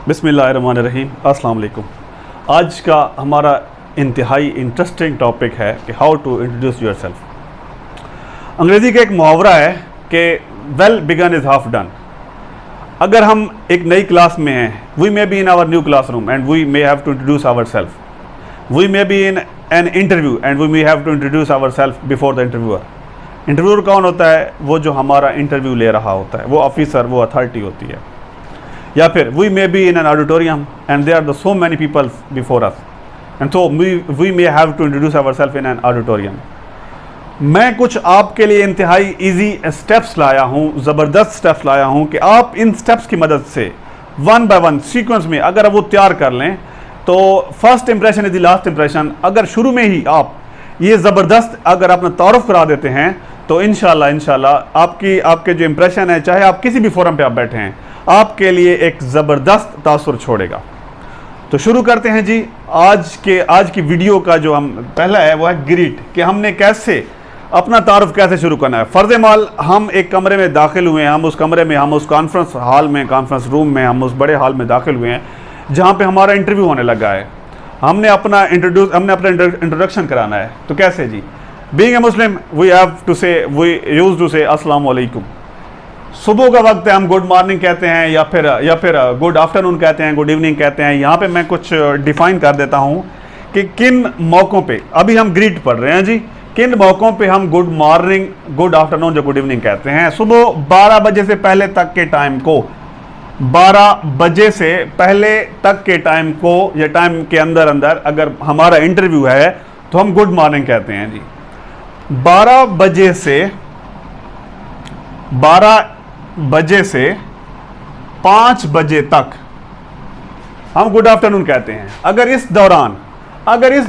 बिस्मिल्लाहिर्रहमानिर्रहीम, अस्सलाम वालेकुम। आज का हमारा इंतहाई इंटरेस्टिंग टॉपिक है कि हाउ टू इंट्रोड्यूस योरसेल्फ। अंग्रेज़ी का एक मुहावरा है कि well begun is half done. अगर हम एक नई क्लास में हैं, we may be in our new classroom and we may have to introduce our self. We may be in an interview and we may have to introduce our self before the interviewer. Interviewer कौन होता है? वो जो हमारा interview ले रहा होता है, वो ऑफिसर, वो अथॉरिटी होती है। या फिर we may be in an auditorium and there are the so many people before us and so we may have to introduce our self in an auditorium. मैं कुछ आपके लिए इंतहाई इजी स्टेप्स लाया हूँ, ज़बरदस्त स्टेप्स लाया हूँ कि आप इन स्टेप्स की मदद से वन बाय वन सीक्वेंस में अगर वो तैयार कर लें तो first impression is the last impression. अगर शुरू में ही आप ये ज़बरदस्त अगर अपना तारुफ करा देते हैं तो इंशाल्लाह आपके जो इंप्रेशन है, चाहे आप किसी भी फोरम पे आप बैठे हैं, आपके लिए एक ज़बरदस्त तासुर छोड़ेगा। तो शुरू करते हैं जी। आज की वीडियो का जो हम पहला है वो है ग्रीट, कि हमने कैसे अपना तारुफ कैसे शुरू करना है। फ़र्ज़ माल हम एक कमरे में दाखिल हुए हैं, हम उस कॉन्फ्रेंस हॉल में, कॉन्फ्रेंस रूम में, हम उस बड़े हॉल में दाखिल हुए हैं जहाँ पे हमारा इंटरव्यू होने लगा है। हमने अपना इंट्रोडक्शन कराना है। तो कैसे जी? Being a Muslim we used to say अस्सलाम वालेकुम। सुबह का वक्त है, हम गुड मॉर्निंग कहते हैं या फिर गुड आफ्टरनून कहते हैं, गुड इवनिंग कहते हैं। यहाँ पे मैं कुछ डिफाइन कर देता हूँ कि किन मौक़ों पे, अभी हम ग्रीट पढ़ रहे हैं जी, किन मौक़ों पे हम गुड मॉर्निंग, गुड आफ्टरनून या गुड इवनिंग कहते हैं। सुबह 12 बजे से पहले तक के टाइम को, 12 बजे से पहले तक के टाइम को या टाइम के अंदर अगर हमारा इंटरव्यू है तो हम गुड मॉर्निंग कहते हैं जी। 12 बजे से 5 बजे तक हम गुड आफ्टरनून कहते हैं। अगर इस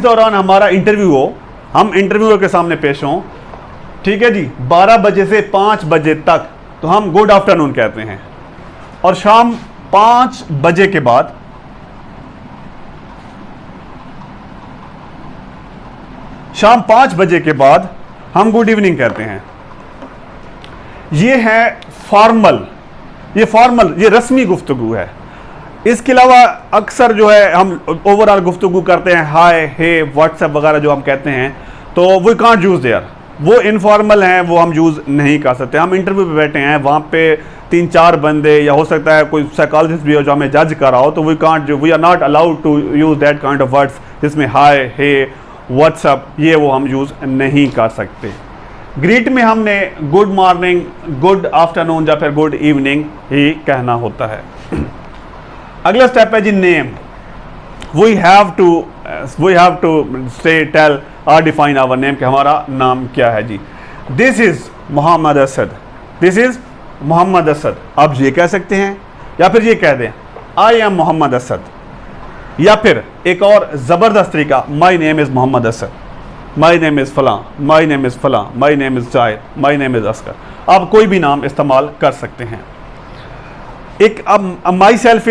दौरान हमारा इंटरव्यू हो, हम इंटरव्यूअर के सामने पेश हों, ठीक है जी, 12 बजे से 5 बजे तक, तो हम गुड आफ्टरनून कहते हैं। और शाम 5 बजे के बाद हम गुड इवनिंग कहते हैं। ये है फॉर्मल, ये रस्मी गुफ्तगू है। इसके अलावा अक्सर जो है हम ओवरऑल गुफ्तगू करते हैं, हाय, हे, व्हाट्सएप वगैरह जो हम कहते हैं, तो वी कांट यूज़ देयर। वो इनफॉर्मल हैं, वो हम यूज़ नहीं कर सकते। हम इंटरव्यू पे बैठे हैं, वहाँ पे 3-4 बंदे, या हो सकता है कोई साइकोलॉजिस्ट भी हो जो हमें जज कर रहा हो, तो we are not allowed to use that kind of words जिसमें हाय, हे, व्हाट्सएप, ये वो हम यूज़ नहीं कर सकते। ग्रीट में हमने गुड मॉर्निंग, गुड आफ्टरनून या फिर गुड इवनिंग ही कहना होता है। अगला स्टेप है जी name. We have to say tell और डिफाइन आवर नेम, कि हमारा नाम क्या है जी। This is Mohammad Asad. आप ये कह सकते हैं या फिर ये कह दें आई एम मोहम्मद असद, या फिर एक और ज़बरदस्त तरीका, my name is Mohammad Asad, my name is फ़लाँ, माई नेम इज़ फ़लाँ, माई नेम इज़ जाहिर, माई नेम इज़ अस्कर। आप कोई भी नाम इस्तेमाल कर सकते हैं। एक अब माई सेल्फ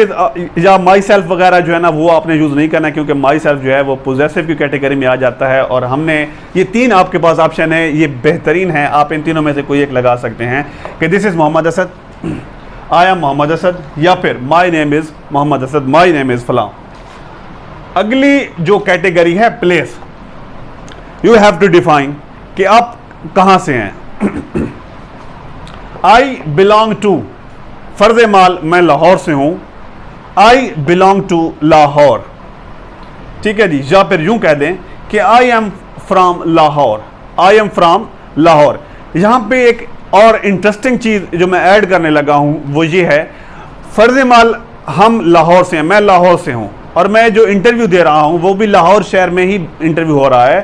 या माई सेल्फ वगैरह जो है ना, वो आपने यूज़ नहीं करना, क्योंकि माई सेल्फ जो है वो पोजेसिव की कैटेगरी में आ जाता है। और हमने ये 3 आपके पास ऑप्शन है, ये बेहतरीन है, आप इन तीनों में से कोई एक लगा सकते हैं कि this is Mohammad Asad, I am Mohammad Asad, या फिर my name is Mohammad Asad, my name is फ़लाँ। अगली जो कैटेगरी है place, you have to define कि आप कहाँ से हैं। आई बिलोंग टू, फ़र्ज़ माल मैं लाहौर से हूँ, आई बिलोंग टू लाहौर, ठीक है जी। या फिर यूँ कह दें कि I am from Lahore, I am from Lahore. यहाँ पे एक और इंटरेस्टिंग चीज़ जो मैं ऐड करने लगा हूँ वो ये है, फ़र्ज़ माल हम लाहौर से हैं, मैं लाहौर से हूँ, और मैं जो इंटरव्यू दे रहा हूँ वो भी लाहौर शहर में ही इंटरव्यू हो रहा है,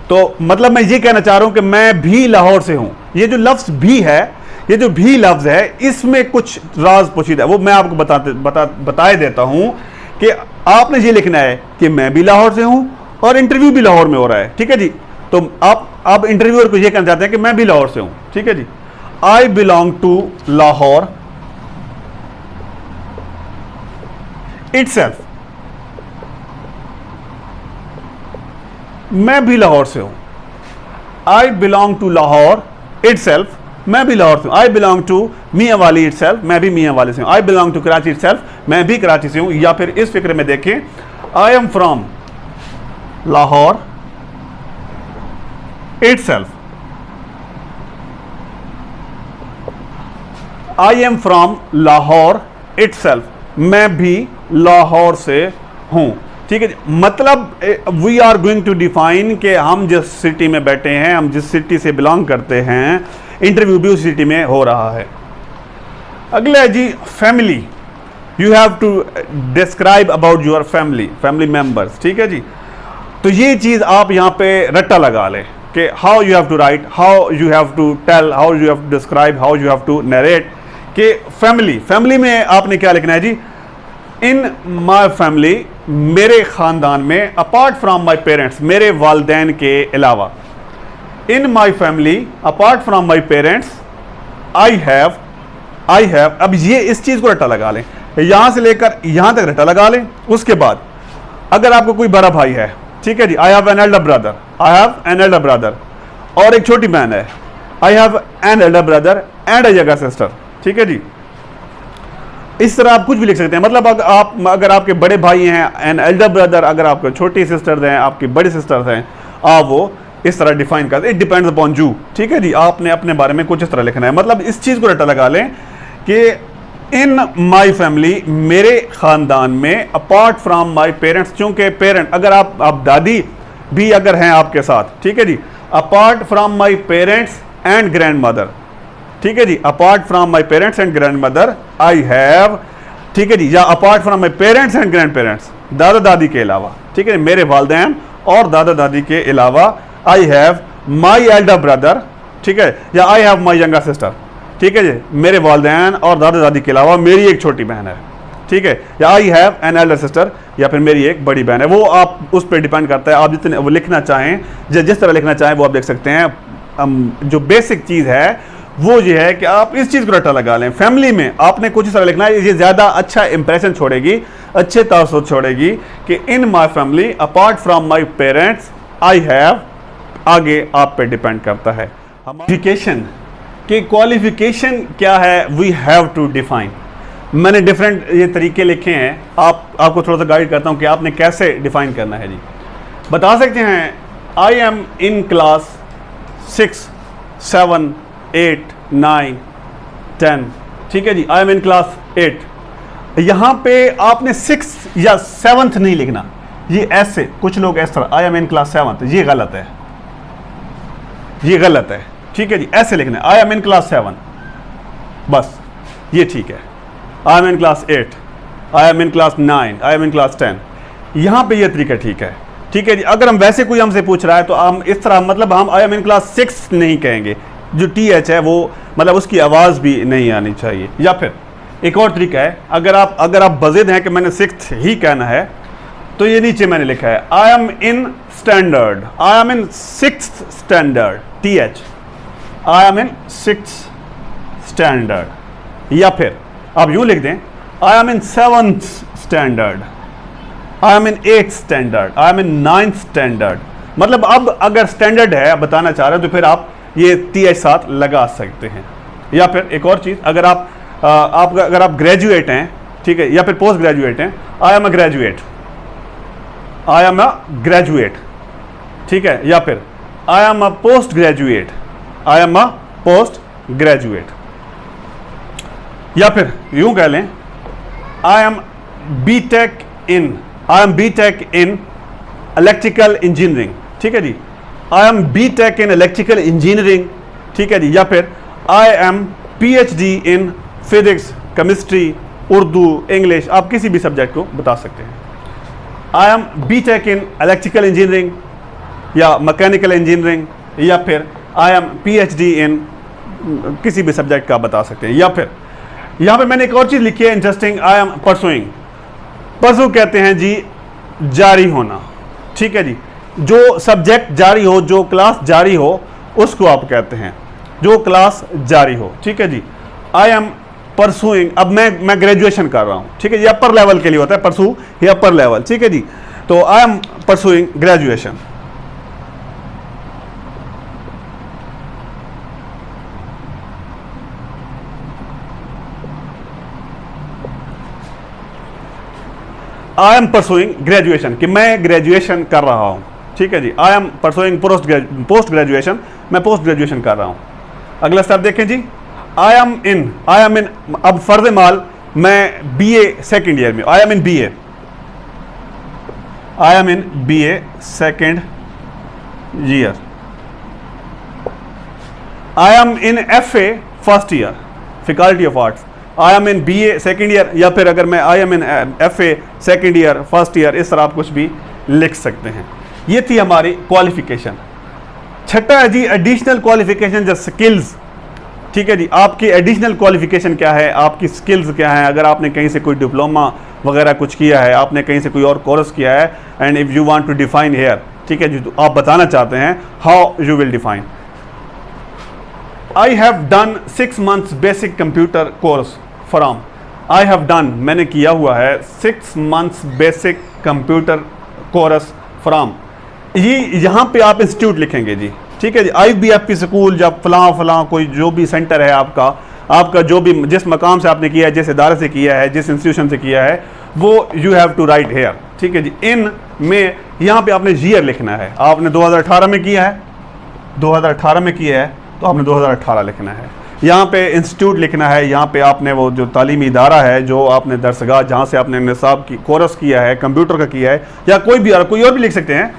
तो मतलब मैं ये कहना चाह रहा हूँ कि मैं भी लाहौर से हूँ। ये जो लफ्ज़ भी है, ये जो भी लफ्ज़ है, इसमें कुछ राज पोशीदा है, वो मैं आपको बताए देता हूँ कि आपने ये लिखना है कि मैं भी लाहौर से हूँ और इंटरव्यू भी लाहौर में हो रहा है, ठीक है जी। तो आप इंटरव्यूअर को ये कहना चाहते हैं कि मैं भी लाहौर से हूँ, ठीक है जी। I belong to Lahore itself, मैं भी लाहौर से हूं। I belong to Lahore itself, मैं भी लाहौर से हूं। आई बिलोंग टू मियां वाली इटसेल्फ, मैं भी मियां वाली से हूं। I belong to Karachi itself, मैं भी कराची से हूं, या फिर इस फिक्र में देखें I am from Lahore itself, I am from Lahore itself, मैं भी लाहौर से हूं। ठीक है जी, मतलब we are going to define कि हम जिस सिटी में बैठे हैं, हम जिस सिटी से बिलोंग करते हैं, इंटरव्यू भी उस सिटी में हो रहा है। अगला है जी family, you have to describe about your family, family members. ठीक है जी, तो ये चीज़ आप यहाँ पे रट्टा लगा लें कि how you have to write, how you have to tell, how you have to describe, how you have to narrate कि फैमिली, फैमिली में आपने क्या लिखना है जी, इन माई फैमिली, मेरे ख़ानदान में, अपार्ट फ्राम माई पेरेंट्स, मेरे वालदैन के अलावा, in my family apart from my parents, I have, अब ये इस चीज़ को रट्टा लगा लें, यहाँ से लेकर यहाँ तक रट्टा लगा लें। उसके बाद अगर आपको कोई बड़ा भाई है, ठीक है जी, I have an elder brother, I have an elder brother, और एक छोटी बहन है, I have an elder brother and a younger sister. ठीक है जी, इस तरह आप कुछ भी लिख सकते हैं। मतलब अगर आपके बड़े भाई हैं एन एल्डर ब्रदर, अगर आपके छोटी सिस्टर्स हैं, आपकी बड़ी सिस्टर्स हैं, आप वो इस तरह डिफाइन करते हैं। It depends upon you. ठीक है जी, आपने अपने बारे में कुछ इस तरह लिखना है। मतलब इस चीज़ को रट्टा लगा लें कि इन माई फैमिली, मेरे ख़ानदान में, अपार्ट फ्राम माई पेरेंट्स, चूँकि पेरेंट अगर आप दादी भी अगर हैं आपके साथ, ठीक है जी, apart from my parents and grandmother. ठीक है जी, apart from my parents and grandmother I have, ठीक है जी, या apart from my parents and grandparents, दादा दादी के अलावा, ठीक है, मेरे वालदैन और दादा दादी के अलावा, I have my elder brother, ठीक है, या I have my younger sister. ठीक है जी, मेरे वालदैन और दादा दादी के अलावा मेरी एक छोटी बहन है। ठीक है, या आई हैव एन एल्डर सिस्टर, या फिर मेरी एक बड़ी बहन है। वो आप उस पर डिपेंड करता है, आप जितने वो लिखना चाहें, जिस तरह लिखना चाहें वो आप देख सकते हैं। जो बेसिक चीज़ है वो ये है कि आप इस चीज़ को रट्टा लगा लें। फैमिली में आपने कुछ इस तरह लिखना है, ये ज़्यादा अच्छा इंप्रेशन छोड़ेगी, अच्छे तासुर छोड़ेगी कि in my family apart from my parents I have, आगे आप पे डिपेंड करता है। क्वालिफिकेशन कि क्वालिफिकेशन क्या है, वी हैव टू डिफाइन। मैंने डिफरेंट ये तरीके लिखे हैं, आपको थोड़ा सा गाइड करता हूँ कि आपने कैसे डिफाइन करना है जी। बता सकते हैं आई एम इन क्लास 6, 7, 8, 9, 10। ठीक है जी, आई एम इन क्लास 8। यहाँ पे आपने 6 या 7th नहीं लिखना, ये ऐसे कुछ लोग इस तरह I am in class 7th, ये गलत है, ये गलत है। ठीक है जी, ऐसे लिखना है आई एम इन क्लास 7, बस ये ठीक है। I am in class 8, I am in class 9, I am in class 10, यहाँ पे ये तरीका ठीक है। ठीक है जी, अगर हम वैसे कोई हमसे पूछ रहा है तो हम इस तरह, मतलब हम आई एम इन क्लास 6 नहीं कहेंगे, जो TH है वो मतलब उसकी आवाज़ भी नहीं आनी चाहिए। या फिर एक और तरीका है, अगर आप बज़िद हैं कि मैंने 6th ही कहना है, तो ये नीचे मैंने लिखा है I am in standard, I am in 6th standard, TH, I am in 6th standard. या फिर आप यूँ लिख दें I am in 7th standard, I am in 8th standard, I am in 9th standard. मतलब अब अगर स्टैंडर्ड है बताना चाह रहे हैं तो फिर आप ये TH साथ लगा सकते हैं। या फिर एक और चीज़, अगर आप ग्रेजुएट हैं, ठीक है, या फिर पोस्ट ग्रेजुएट हैं, I am a graduate, I am a graduate. ठीक है, या फिर I am a post graduate, I am a post graduate. या फिर यूं कह लें I am BTech in, I am BTech in electrical engineering. ठीक है जी, I am BTech in electrical engineering. ठीक है जी, या फिर I am PhD in physics, chemistry, Urdu, English, आप किसी भी सब्जेक्ट को बता सकते हैं। I am BTech in electrical engineering या मैकेनिकल इंजीनियरिंग, या फिर आई एम PhD इन किसी भी सब्जेक्ट का बता सकते हैं। या फिर यहाँ पे मैंने एक और चीज़ लिखी है इंटरेस्टिंग, आई एम परसुइंग। परसू कहते हैं जी जारी होना। ठीक है जी, जो सब्जेक्ट जारी हो, जो क्लास जारी हो, उसको आप कहते हैं जो क्लास जारी हो। ठीक है जी, आई एम परसुइंग, अब मैं ग्रेजुएशन कर रहा हूँ। ठीक है, ये अपर लेवल के लिए होता है, परसू ये अपर लेवल। ठीक है जी, तो I am pursuing graduation. I am pursuing graduation, कि मैं ग्रेजुएशन कर रहा हूँ, ठीक है जी। I am pursuing post graduation, मैं पोस्ट ग्रेजुएशन कर रहा हूँ। अगला स्टेप देखें जी, आई एम इन, अब फर्ज माल मैं बीए सेकेंड ईयर में, I am in BA, I am in BA second year, I am in FA first year faculty of arts, I am in BA second year, या फिर अगर मैं I am in FA second year first year, इस तरह आप कुछ भी लिख सकते हैं। ये थी हमारी क्वालिफिकेशन। छठा है जी एडिशनल क्वालिफिकेशन जो स्किल्स, ठीक है जी। आपकी एडिशनल क्वालिफिकेशन क्या है, आपकी स्किल्स क्या है। अगर आपने कहीं से कोई डिप्लोमा वगैरह कुछ किया है, आपने कहीं से कोई और कोर्स किया है, and if you want to define here, ठीक है जी, तो आप बताना चाहते हैं, how you will define. I have done 6 months basic computer course from, I have done, मैंने किया हुआ है 6 months basic computer course from. ये यहाँ पे आप इंस्टीट्यूट लिखेंगे जी, ठीक है जी। IBFP स्कूल, जब फलां कोई जो भी सेंटर है आपका जो भी जिस मकाम से आपने किया है, जिस इदारे से किया है, जिस इंस्टीट्यूशन से किया है, वो you have to write here, ठीक है जी। इन में यहाँ पे आपने ईयर लिखना है। आपने 2018 में किया है, 2018 में किया है तो आपने 2018 लिखना है। यहाँ पे इंस्टीट्यूट लिखना है, यहाँ पे आपने वो जो तालीमी इदारा है, जो आपने दरसगाह जहाँ से आपने निसाब की कोर्स किया है, कंप्यूटर का किया है, या कोई और भी लिख सकते हैं।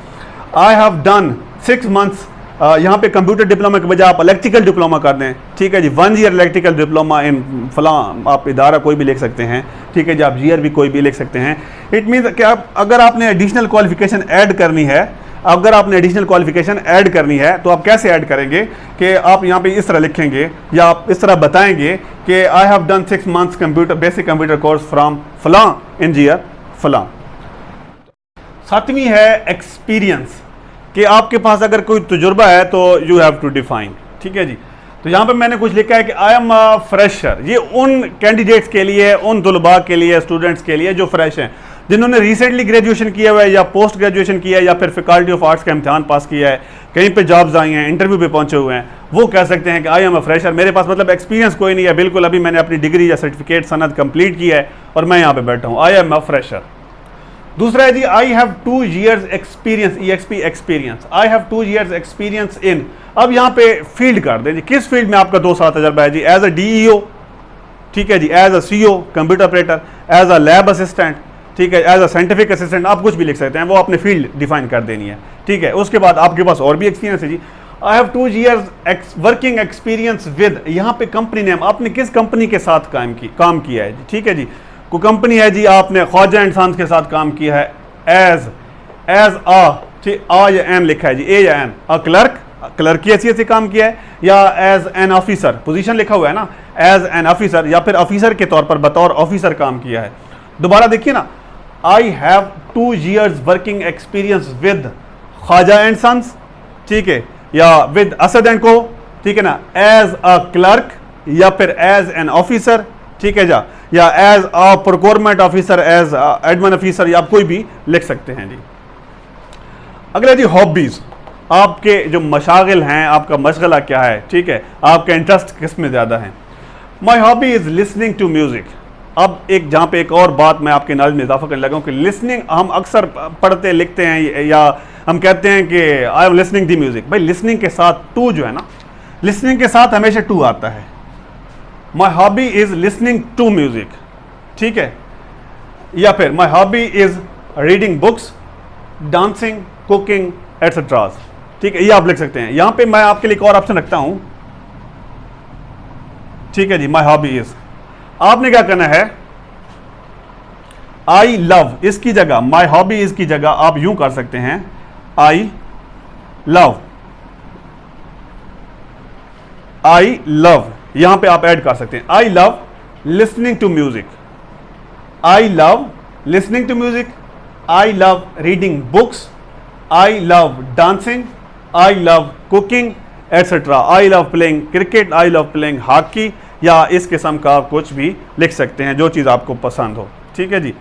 आई हैव डन 6 months, यहाँ पे कंप्यूटर डिप्लोमा के बजाय आप इलेक्ट्रिकल डिप्लोमा कर दें, ठीक है जी। 1 year इलेक्ट्रिकल डिप्लोमा इन फलां, आप इदारा कोई भी लिख सकते हैं, ठीक है जी। आप ईयर भी कोई भी लिख सकते हैं। इट मीन्स कि आप अगर आपने एडिशनल क्वालिफिकेशन ऐड करनी है, तो आप कैसे ऐड करेंगे कि आप यहाँ पे इस तरह लिखेंगे, या आप इस तरह बताएंगे कि आई have done 6 months computer basic computer course from फलां इन ईयर फलां। 7वीं है एक्सपीरियंस, कि आपके पास अगर कोई तजुर्बा है तो यू हैव टू डिफाइन, ठीक है जी। तो यहाँ पे मैंने कुछ लिखा है कि आई एम अ फ्रेशर। ये उन कैंडिडेट्स के लिए, उन तुलबा के लिए, स्टूडेंट्स के लिए जो फ्रेश हैं, जिन्होंने रिसेंटली ग्रेजुएशन किया हुआ है या पोस्ट ग्रेजुएशन किया है, या फिर फैकल्टी ऑफ आर्ट्स का इम्तिहान पास किया है, कहीं पे जॉब्स आई हैं, इंटरव्यू पे पहुंचे हुए हैं, वो कह सकते हैं कि आई एम अ फ्रेशर। मेरे पास मतलब एक्सपीरियंस कोई नहीं है, बिल्कुल अभी मैंने अपनी डिग्री या सर्टिफिकेट सनद कंप्लीट किया है और मैं यहाँ पे बैठा हूँ, आई एम अ फ्रेशर। दूसरा है जी I have 2 years experience, EXP experience, I have 2 years experience in. अब यहाँ पे फील्ड कर दें जी, किस फील्ड में आपका 2 साल तजर्बा है जी। एज अ DEO, ठीक है जी, as a CO computer operator, as a lab assistant, ठीक है, एज अ साइंटिफिक असिस्टेंट, आप कुछ भी लिख सकते हैं, वो अपने फील्ड डिफाइन कर देनी है, ठीक है। उसके बाद आपके पास और भी एक्सपीरियंस है जी। I have 2 years working experience with, यहाँ पे कंपनी नेम, आपने किस कंपनी के साथ काम किया है जी, ठीक है जी। कोई कंपनी है जी, आपने ख्वाजा एंड सन्स के साथ काम किया है, एज अ, ठीक, आ या एन लिखा है जी, ए या एन, अ क्लर्क की हैसियत से काम किया है, या एज एन ऑफिसर, पोजीशन लिखा हुआ है ना, एज एन ऑफिसर, या फिर ऑफिसर के तौर पर बतौर ऑफिसर काम किया है। दोबारा देखिए ना, I have 2 years working experience with Khwaja and sons, ठीक है, या विद असद एंड को, ठीक है ना, एज अ क्लर्क, या फिर एज एन ऑफिसर, ठीक है जा, या as a procurement officer, as admin officer, या आप कोई भी लिख सकते हैं जी। अगला जी हॉबीज, आपके जो मशागिल हैं, आपका मशगला क्या है, ठीक है, आपका इंटरेस्ट किस में ज़्यादा है। My hobby is listening to music. अब एक जहाँ पे एक और बात मैं आपके नॉलेज में इजाफा करने लगा हूँ कि लिसनिंग हम अक्सर पढ़ते लिखते हैं, या हम कहते हैं कि I am listening the music. भाई लिसनिंग के साथ टू जो है ना, लिसनिंग के साथ हमेशा टू आता है। My hobby is listening to music, ठीक है, या फिर my hobby is reading books, dancing, cooking etcetera, ठीक है, ये आप लिख सकते हैं। यहाँ पे मैं आपके लिए एक और ऑप्शन रखता हूँ, ठीक है जी। माई हॉबी इज़, आपने क्या करना है, आई लव, इसकी जगह माई हॉबी इज़ की जगह आप यूं कर सकते हैं, आई लव, यहां पे आप ऐड कर सकते हैं, I love listening to music, I love listening to music, I love reading books, I love dancing, I love cooking etcetera, I love playing cricket, I love playing hockey, या इस किस्म का आप कुछ भी लिख सकते हैं, जो चीज़ आपको पसंद हो, ठीक है जी।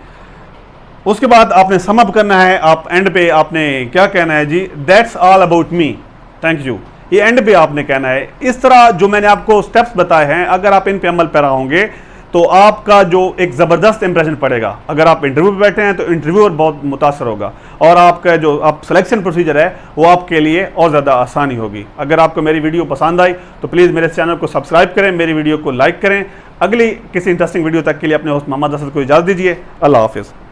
उसके बाद आपने सम अप करना है, आप एंड पे आपने क्या कहना है जी, that's all about me, thank you, ये एंड पे आपने कहना है। इस तरह जो मैंने आपको स्टेप्स बताए हैं, अगर आप इन पे अमल पैरा होंगे तो आपका जो एक ज़बरदस्त इंप्रेशन पड़ेगा। अगर आप इंटरव्यू पे बैठे हैं तो इंटरव्यूअर बहुत मुतासर होगा और आपका जो आप सिलेक्शन प्रोसीजर है वो आपके लिए और ज़्यादा आसानी होगी। अगर आपको मेरी वीडियो पसंद आई तो प्लीज़ मेरे चैनल को सब्सक्राइब करें, मेरी वीडियो को लाइक करें। अगली किसी इंटरेस्टिंग वीडियो तक के लिए अपने होस्ट मोहम्मद असद को इजाज़त दीजिए। अल्लाह हाफिज़।